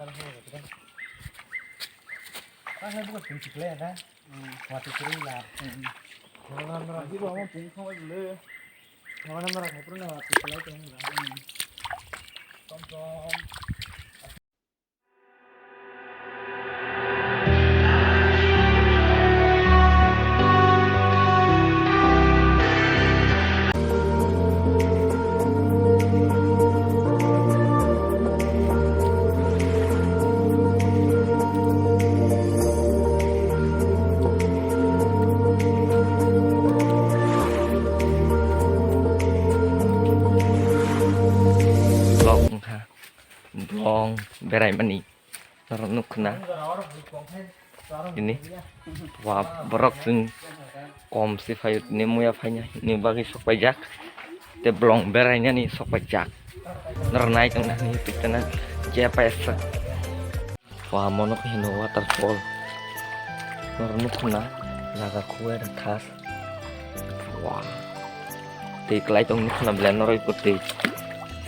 Kan bukan prinsip lah kan, mati kering lah. Orang orang itu orang pun kau dulu, orang orang itu pernah mati kering lah. Tom. Blong berai mani narunuk kena ini wah berok sing kom si fayut ni muya fanya ni bagi sok pajak te blong berainya nih sok pajak nernai kena nih pitana GPS wah monok hino waterfall narunuk kena naga kue dan khas wah te kelai tong nuk kena belan noroi putih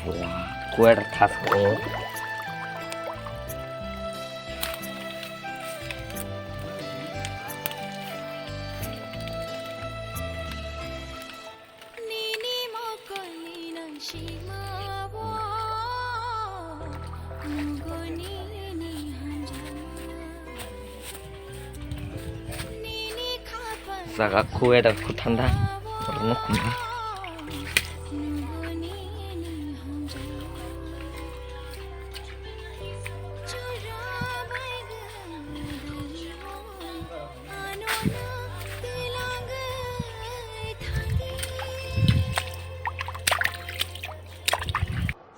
wah kue dan khas kok Saka kue dan kutanda bernuk nih.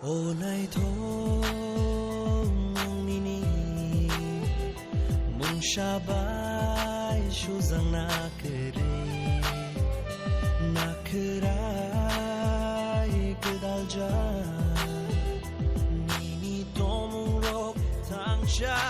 Oh nai thong nini mung shabai shuzang nakrai kedalja nini tomung rok tang sha